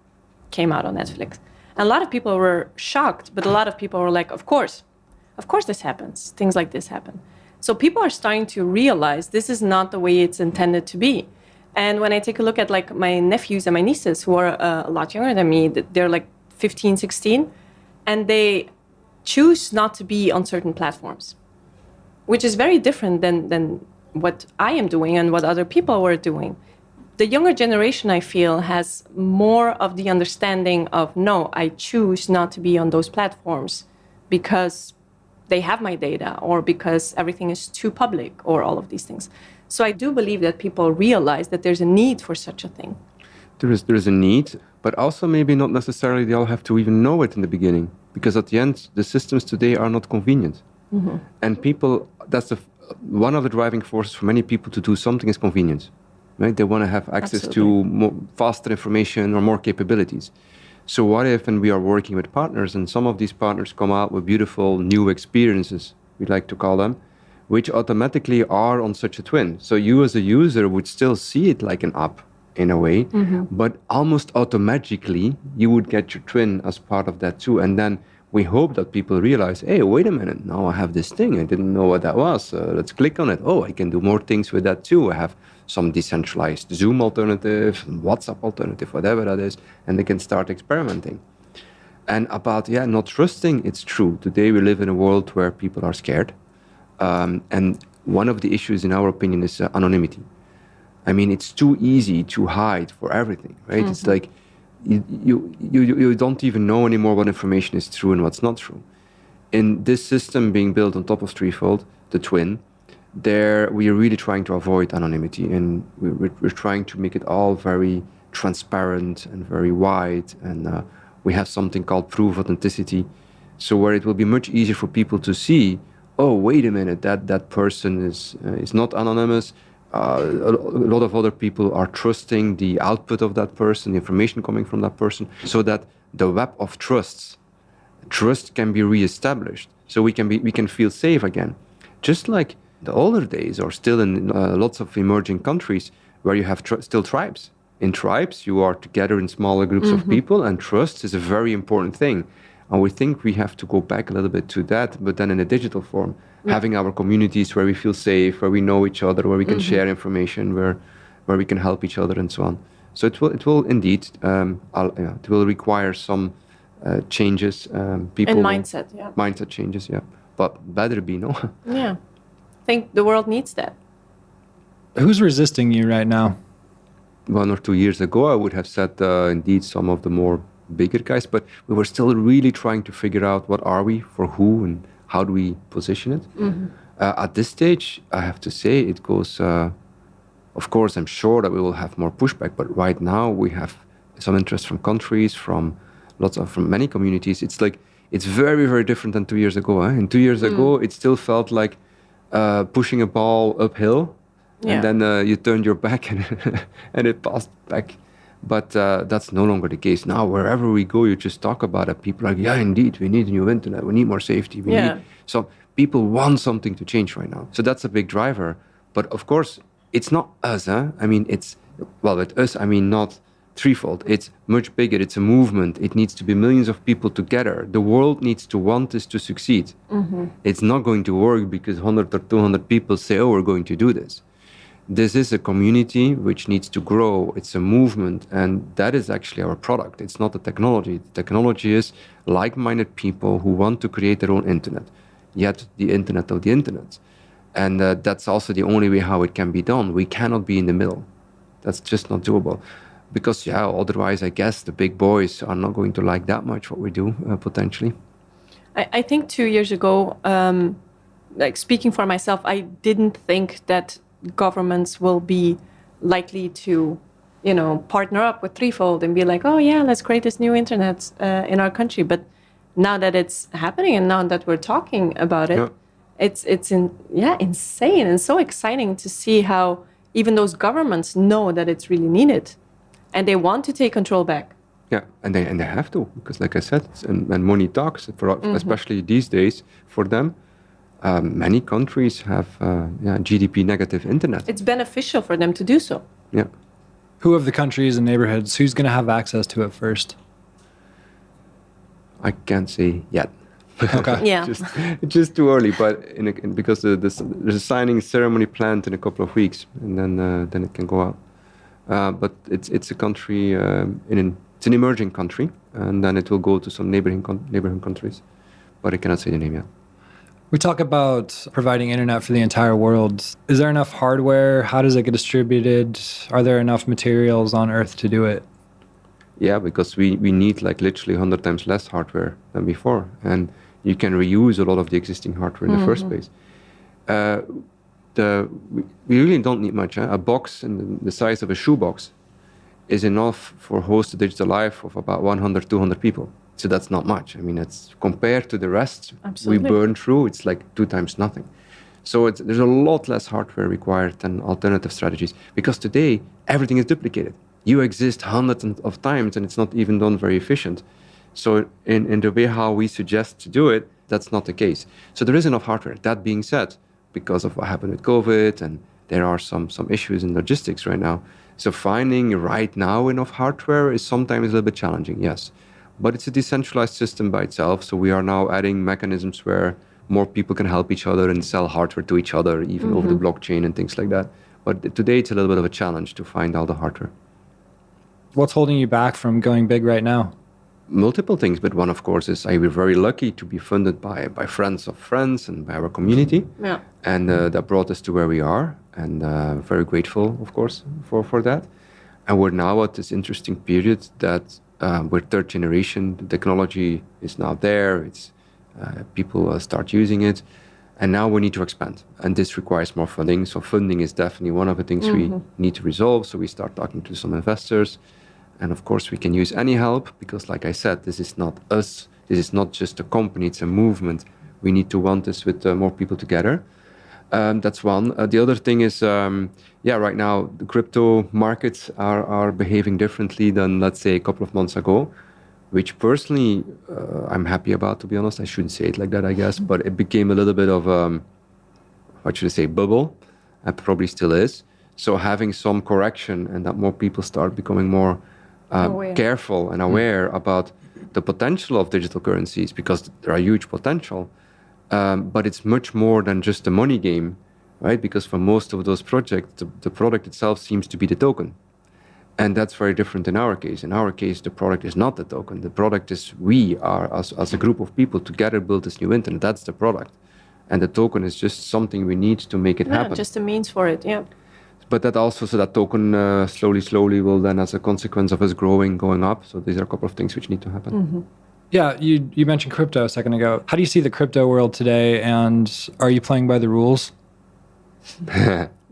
[SPEAKER 4] came out on Netflix. And a lot of people were shocked, but a lot of people were like, of course this happens. Things like this happen. So people are starting to realize this is not the way it's intended to be. And when I take a look at like my nephews and my nieces who are a lot younger than me, they're like 15, 16, and they choose not to be on certain platforms, which is very different than what I am doing and what other people were doing. The younger generation, I feel, has more of the understanding of, no, I choose not to be on those platforms because they have my data or because everything is too public or all of these things. So I do believe that people realize that there's a need for such a thing.
[SPEAKER 3] There is a need, but also maybe not necessarily they all have to even know it in the beginning, because at the end, the systems today are not convenient. And people, one of the driving forces for many people to do something is convenience, right? They want to have access to faster information or more capabilities. So what if, and we are working with partners, and some of these partners come out with beautiful new experiences, we like to call them, which automatically are on such a twin. So you as a user would still see it like an app in a way, but almost automatically you would get your twin as part of that too. And then we hope that people realize, hey, wait a minute, now I have this thing. I didn't know what that was. Let's click on it. Oh, I can do more things with that too. I have some decentralized Zoom alternative, WhatsApp alternative, whatever that is, and they can start experimenting. And about, not trusting, it's true. Today we live in a world where people are scared. And one of the issues, in our opinion, is anonymity. I mean, it's too easy to hide for everything, right? It's like you don't even know anymore what information is true and what's not true. In this system being built on top of ThreeFold, the twin, there we are really trying to avoid anonymity, and we're trying to make it all very transparent and very wide. And we have something called proof authenticity, so where it will be much easier for people to see, oh, wait a minute, that person is not anonymous. A lot of other people are trusting the output of that person, the information coming from that person, so that the web of trust can be reestablished. So we can feel safe again, just like the older days, or still in lots of emerging countries where you have still tribes. In tribes, you are together in smaller groups of people, and trust is a very important thing. And we think we have to go back a little bit to that, but then in a digital form, having our communities where we feel safe, where we know each other, where we can share information, where we can help each other, and so on. So it will indeed, it will require some changes. People
[SPEAKER 4] and mindset,
[SPEAKER 3] mindset changes, but better be, no?
[SPEAKER 4] Yeah, I think the world needs that.
[SPEAKER 1] Who's resisting you right now?
[SPEAKER 3] 1 or 2 years ago, I would have said indeed some of the more bigger guys, but we were still really trying to figure out what are we, for who, and how do we position it. At this stage, I have to say it goes, of course, I'm sure that we will have more pushback, but right now we have some interest from countries, from many communities. It's like, it's very, very different than 2 years ago. And 2 years ago, it still felt like pushing a ball uphill, and then you turned your back and it passed back. But that's no longer the case. Now, wherever we go, you just talk about it. People are like, yeah, indeed, we need a new internet. We need more safety. So people want something to change right now. So that's a big driver. But of course, it's not us. I mean, with us, I mean not ThreeFold. It's much bigger. It's a movement. It needs to be millions of people together. The world needs to want this to succeed. It's not going to work because 100 or 200 people say, oh, we're going to do this. This is a community which needs to grow. It's a movement, and that is actually our product. It's not the technology. The technology is like-minded people who want to create their own internet, yet the internet of the internet. And that's also the only way how it can be done. We cannot be in the middle. That's just not doable. Because, otherwise, I guess the big boys are not going to like that much what we do, potentially.
[SPEAKER 4] I think 2 years ago, like speaking for myself, I didn't think that governments will be likely to, partner up with ThreeFold and be like, oh yeah, let's create this new internet in our country. But now that it's happening, and now that we're talking about it, it's insane and so exciting to see how even those governments know that it's really needed, and they want to take control back.
[SPEAKER 3] Yeah, and they have to, because like I said, and money talks, especially these days for them. Many countries have GDP negative internet.
[SPEAKER 4] It's beneficial for them to do so.
[SPEAKER 3] Yeah.
[SPEAKER 1] Who of the countries and neighborhoods, who's going to have access to it first?
[SPEAKER 3] I can't say yet.
[SPEAKER 4] Okay. Yeah.
[SPEAKER 3] just too early, but because there's a signing ceremony planned in a couple of weeks, and then it can go out. But it's a country it's an emerging country, and then it will go to some neighboring countries, but I cannot say the name yet.
[SPEAKER 1] We talk about providing internet for the entire world. Is there enough hardware? How does it get distributed? Are there enough materials on Earth to do it?
[SPEAKER 3] Yeah, because we need like literally 100 times less hardware than before. And you can reuse a lot of the existing hardware in the first place. We really don't need much. A box in the size of a shoebox is enough for host a digital life of about 100, 200 people. So that's not much. I mean, it's compared to the rest
[SPEAKER 4] Absolutely.
[SPEAKER 3] we burn through, it's like 2 times nothing. So there's a lot less hardware required than alternative strategies, because today everything is duplicated. You exist hundreds of times and it's not even done very efficient. So in the way how we suggest to do it, that's not the case. So there is enough hardware. That being said, because of what happened with COVID, and there are some issues in logistics right now. So finding right now enough hardware is sometimes a little bit challenging, yes. But it's a decentralized system by itself. So we are now adding mechanisms where more people can help each other and sell hardware to each other, even over the blockchain and things like that. But today it's a little bit of a challenge to find all the hardware.
[SPEAKER 1] What's holding you back from going big right now?
[SPEAKER 3] Multiple things, but one, of course, is we're very lucky to be funded by friends of friends and by our community.
[SPEAKER 4] Yeah.
[SPEAKER 3] And that brought us to where we are, and very grateful, of course, for that. And we're now at this interesting period that we're third generation. The technology is now there. It's people start using it, and now we need to expand. And this requires more funding. So funding is definitely one of the things we need to resolve. So we start talking to some investors. And of course, we can use any help, because like I said, this is not us. This is not just a company, it's a movement. We need to want this with more people together. That's one. The other thing is, right now, the crypto markets are behaving differently than, let's say, a couple of months ago, which personally I'm happy about, to be honest. I shouldn't say it like that, I guess, but it became a little bit of, what should I say, bubble. It probably still is. So having some correction and that more people start becoming more careful and aware about the potential of digital currencies, because there are huge potential, but it's much more than just a money game, right? Because for most of those projects, the product itself seems to be the token. And that's very different in our case. In our case, the product is not the token. The product is we are, as a group of people, together build this new internet. That's the product. And the token is just something we need to make it happen.
[SPEAKER 4] Just a means for it, yeah.
[SPEAKER 3] But that also, so that token slowly will then, as a consequence of us going up. So these are a couple of things which need to happen.
[SPEAKER 1] Yeah, you mentioned crypto a second ago. How do you see the crypto world today, and are you playing by the rules?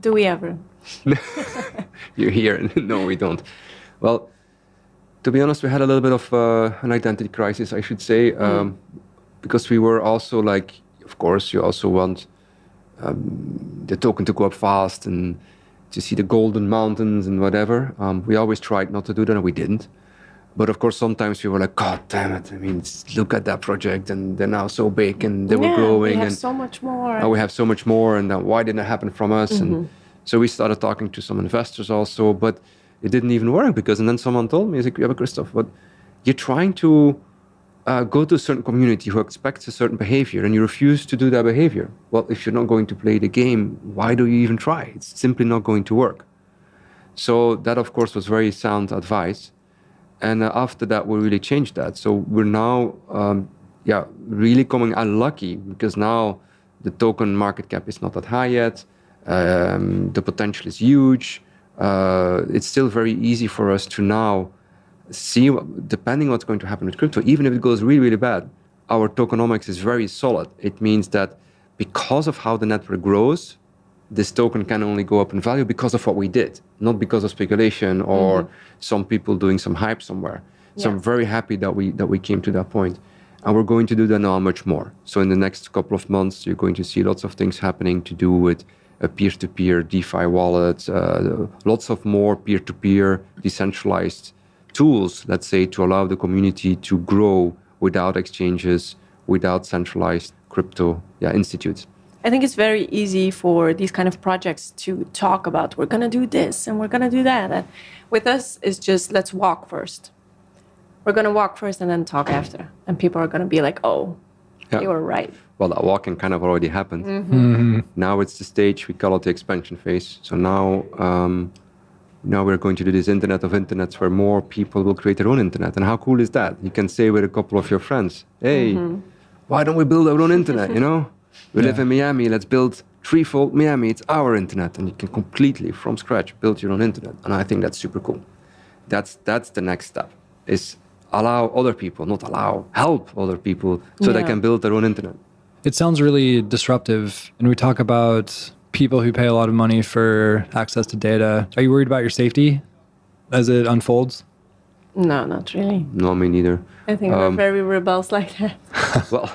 [SPEAKER 4] Do we ever?
[SPEAKER 3] You're here. No, we don't. Well, to be honest, we had a little bit of an identity crisis, I should say, because we were also like, of course, you also want the token to go up fast and to see the golden mountains and whatever. We always tried not to do that, and we didn't. But of course, sometimes we were like, God damn it. I mean, look at that project, and they're now so big, and they were growing.
[SPEAKER 4] We have so much more.
[SPEAKER 3] We have so much more, and why didn't it happen from us? And so we started talking to some investors also, but it didn't even work, and then someone told me, he's like, yeah, but Kristof, but you're trying to go to a certain community who expects a certain behavior, and you refuse to do that behavior. Well, if you're not going to play the game, why do you even try? It's simply not going to work. So that, of course, was very sound advice. And after that, we really changed that. So we're now, really coming unlucky, because now the token market cap is not that high yet. The potential is huge. It's still very easy for us to now see, depending on what's going to happen with crypto, even if it goes really, really bad, our tokenomics is very solid. It means that because of how the network grows, this token can only go up in value because of what we did, not because of speculation or some people doing some hype somewhere. So I'm very happy that we came to that point. And we're going to do that now much more. So in the next couple of months, you're going to see lots of things happening to do with a peer-to-peer DeFi wallet, lots of more peer-to-peer decentralized tools, let's say, to allow the community to grow without exchanges, without centralized crypto institutes.
[SPEAKER 4] I think it's very easy for these kind of projects to talk about, we're going to do this and we're going to do that. And with us, it's just, let's walk first. We're going to walk first and then talk after. And people are going to be like, oh, you were right.
[SPEAKER 3] Well, that walking kind of already happened. Now it's the stage, we call it the expansion phase. So now we're going to do this internet of internets where more people will create their own internet. And how cool is that? You can say with a couple of your friends, hey, why don't we build our own internet, We live in Miami, let's build ThreeFold Miami, it's our internet. And you can completely, from scratch, build your own internet. And I think that's super cool. That's the next step, is allow other people, help other people so they can build their own internet.
[SPEAKER 1] It sounds really disruptive. And we talk about people who pay a lot of money for access to data. Are you worried about your safety as it unfolds?
[SPEAKER 4] No, not really.
[SPEAKER 3] No, me neither.
[SPEAKER 4] I think we're very rebels like that.
[SPEAKER 3] Well,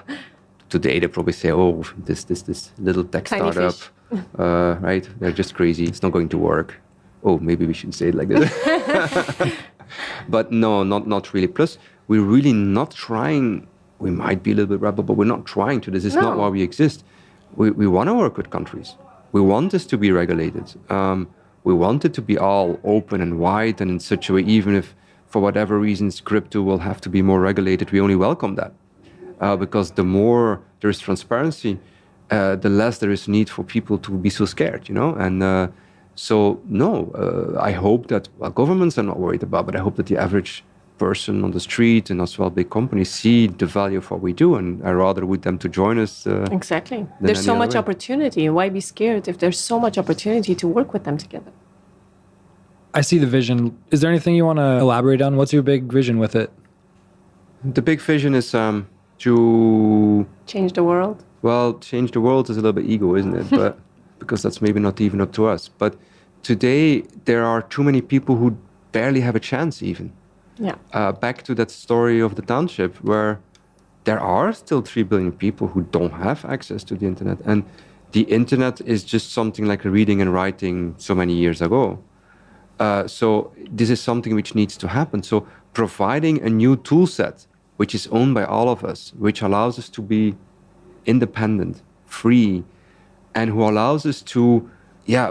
[SPEAKER 3] today they probably say, "Oh, this little tech
[SPEAKER 4] Tiny
[SPEAKER 3] startup,
[SPEAKER 4] fish.
[SPEAKER 3] right? They're just crazy. It's not going to work." Oh, maybe we shouldn't say it like this. But no, not really. Plus, we're really not trying. We might be a little bit rebel, but we're not trying to. This is not why we exist. We want to work with countries. We want this to be regulated. We want it to be all open and wide and in such a way, even if for whatever reasons crypto will have to be more regulated, we only welcome that. Because the more there is transparency, the less there is need for people to be so scared, And I hope that, governments are not worried about, but I hope that the average person on the street and as well big companies see the value of what we do, and I rather would them to join us.
[SPEAKER 4] Exactly. There's so much opportunity. Why be scared if there's so much opportunity to work with them together?
[SPEAKER 1] I see the vision. Is there anything you want to elaborate on? What's your big vision with it?
[SPEAKER 3] The big vision is to
[SPEAKER 4] change the world.
[SPEAKER 3] Well, change the world is a little bit ego, isn't it? But because that's maybe not even up to us. But today there are too many people who barely have a chance even.
[SPEAKER 4] Yeah.
[SPEAKER 3] Back to that story of the township where there are still 3 billion people who don't have access to the internet. And the internet is just something like reading and writing so many years ago. So this is something which needs to happen. So providing a new tool set, which is owned by all of us, which allows us to be independent, free, and who allows us to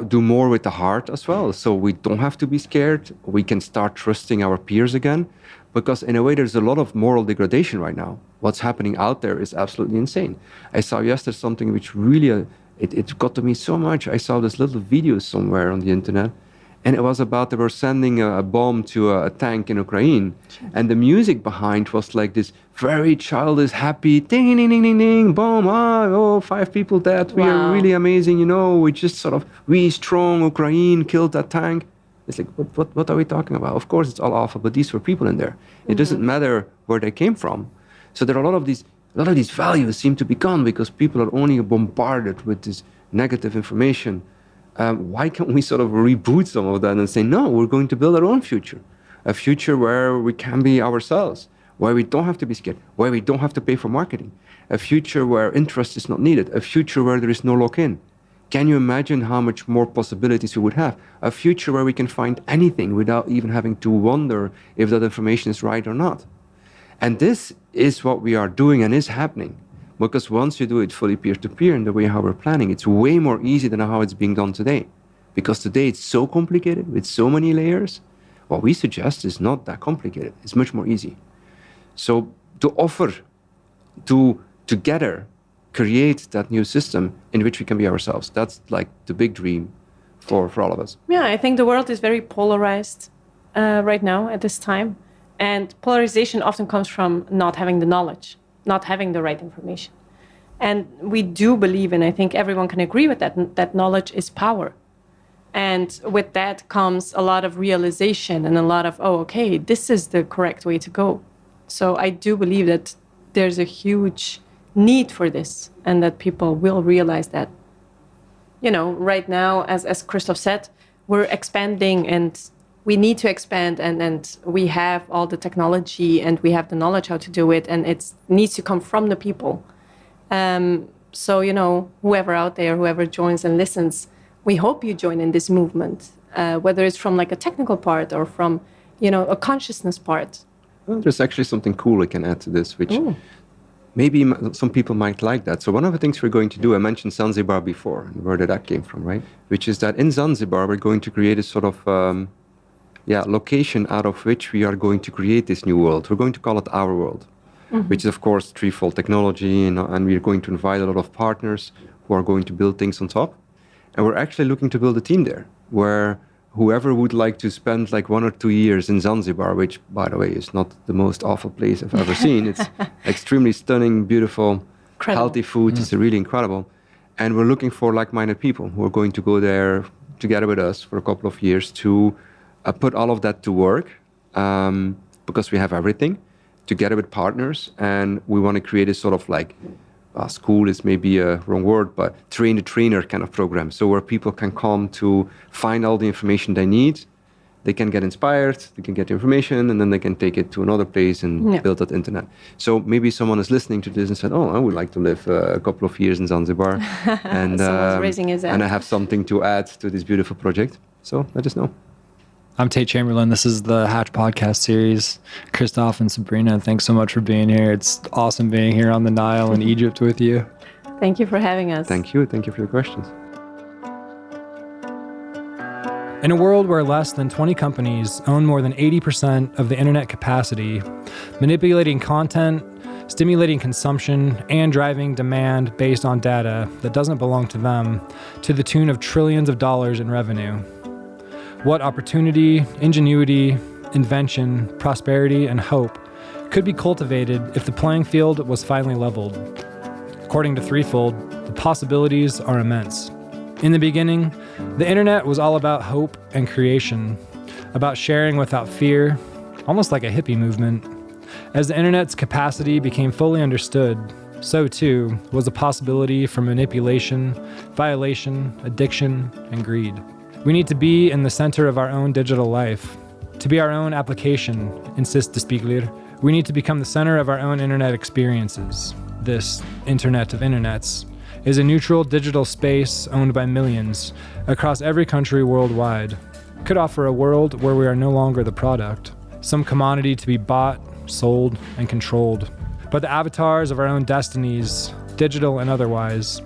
[SPEAKER 3] do more with the heart as well. So we don't have to be scared. We can start trusting our peers again, because in a way there's a lot of moral degradation right now. What's happening out there is absolutely insane. I saw yesterday something which really, it got to me so much. I saw this little video somewhere on the internet, and it was about they were sending a bomb to a tank in Ukraine. And the music behind was like this very childish, happy, ding, ding, ding, ding, ding, bomb, 5 people dead. We are really amazing, we just we strong, Ukraine killed that tank. It's like, what are we talking about? Of course, it's all awful, but these were people in there. It doesn't matter where they came from. So there are a lot of these values seem to be gone because people are only bombarded with this negative information. Why can't we reboot some of that and say, no, we're going to build our own future, a future where we can be ourselves, where we don't have to be scared, where we don't have to pay for marketing, a future where interest is not needed, a future where there is no lock-in. Can you imagine how much more possibilities we would have? A future where we can find anything without even having to wonder if that information is right or not. And this is what we are doing and is happening. Because once you do it fully peer-to-peer in the way how we're planning, it's way more easy than how it's being done today. Because today it's so complicated with so many layers. What we suggest is not that complicated. It's much more easy. So to offer, to together create that new system in which we can be ourselves, that's like the big dream for all of us.
[SPEAKER 4] Yeah, I think the world is very polarized right now at this time. And polarization often comes from not having the knowledge, not having the right information. And we do believe, and I think everyone can agree with that knowledge is power. And with that comes a lot of realization and a lot of, okay, this is the correct way to go. So I do believe that there's a huge need for this and that people will realize that, right now, as Kristof said, we're expanding and we need to expand and we have all the technology and we have the knowledge how to do it, and it needs to come from the people. So, whoever out there, whoever joins and listens, we hope you join in this movement, whether it's from like a technical part or from, a consciousness part.
[SPEAKER 3] Well, there's actually something cool I can add to this, which maybe some people might like that. So one of the things we're going to do, I mentioned Zanzibar before, and where that came from, right? Which is that in Zanzibar, we're going to create a sort of location out of which we are going to create this new world. We're going to call it our world, which is, of course, ThreeFold technology, and we're going to invite a lot of partners who are going to build things on top. And we're actually looking to build a team there, where whoever would like to spend like 1 or 2 years in Zanzibar, which, by the way, is not the most awful place I've ever seen. It's extremely stunning, beautiful, healthy food. It's really incredible. And we're looking for like-minded people who are going to go there together with us for a couple of years to put all of that to work, because we have everything, together with partners. And we want to create a sort of like, school is maybe a wrong word, but train the trainer kind of program. So where people can come to find all the information they need, they can get inspired, they can get information, and then they can take it to another place and build that internet. So maybe someone is listening to this and said, oh, I would like to live a couple of years in Zanzibar. And
[SPEAKER 4] someone's raising his hand.
[SPEAKER 3] And I have something to add to this beautiful project. So let us know.
[SPEAKER 1] I'm Tate Chamberlin. This is the Hatch podcast series. Kristof and Sabrina, thanks so much for being here. It's awesome being here on the Nile in Egypt with you.
[SPEAKER 4] Thank you for having us.
[SPEAKER 3] Thank you. Thank you for your questions.
[SPEAKER 1] In a world where less than 20 companies own more than 80% of the internet capacity, manipulating content, stimulating consumption, and driving demand based on data that doesn't belong to them to the tune of trillions of dollars in revenue, what opportunity, ingenuity, invention, prosperity, and hope could be cultivated if the playing field was finally leveled? According to ThreeFold, the possibilities are immense. In the beginning, the internet was all about hope and creation, about sharing without fear, almost like a hippie movement. As the internet's capacity became fully understood, so too was the possibility for manipulation, violation, addiction, and greed. We need to be in the center of our own digital life, to be our own application, insists the Spiegeleer. We need to become the center of our own internet experiences. This internet of internets is a neutral digital space owned by millions across every country worldwide. Could offer a world where we are no longer the product, some commodity to be bought, sold, and controlled, but the avatars of our own destinies, digital and otherwise.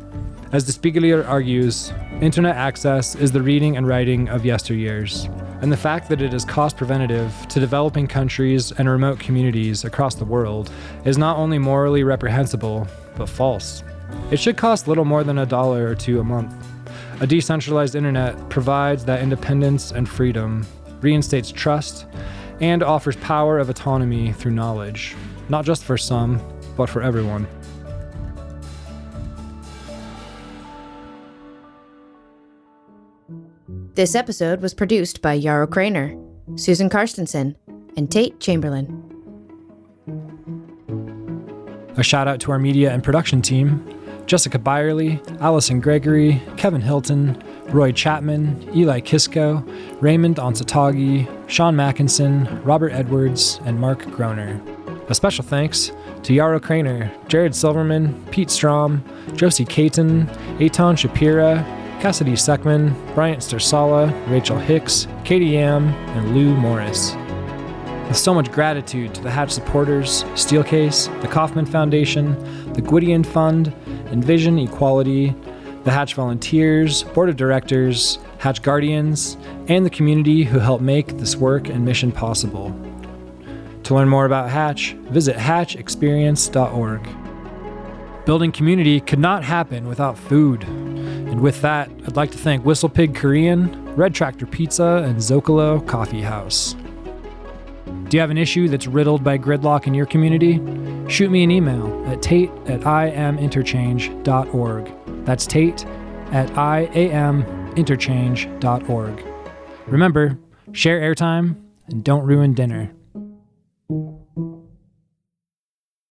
[SPEAKER 1] As the Spiegeleer argues, internet access is the reading and writing of yesteryears, and the fact that it is cost preventative to developing countries and remote communities across the world is not only morally reprehensible, but false. It should cost little more than $1 or $2 a month. A decentralized internet provides that independence and freedom, reinstates trust, and offers power of autonomy through knowledge, not just for some, but for everyone.
[SPEAKER 5] This episode was produced by Yarrow Craner, Susan Karstensen, and Tate Chamberlin.
[SPEAKER 1] A shout out to our media and production team: Jessica Byerly, Allison Gregory, Kevin Hilton, Roy Chapman, Eli Kisko, Raymond Onsatagi, Sean Mackinson, Robert Edwards, and Mark Groner. A special thanks to Yarrow Craner, Jared Silverman, Pete Strom, Josie Caton, Eitan Shapira, Cassidy Seckman, Bryant Stersala, Rachel Hicks, Katie Yam, and Lou Morris. With so much gratitude to the Hatch supporters, Steelcase, the Kauffman Foundation, the Gwydion Fund, Envision Equality, the Hatch volunteers, board of directors, Hatch guardians, and the community who help make this work and mission possible. To learn more about Hatch, visit hatchexperience.org. Building community could not happen without food. And with that, I'd like to thank Whistle Pig Korean, Red Tractor Pizza, and Zocalo Coffee House. Do you have an issue that's riddled by gridlock in your community? Shoot me an email at tate@iaminterchange.org. That's tate@iaminterchange.org. Remember, share airtime and don't ruin dinner.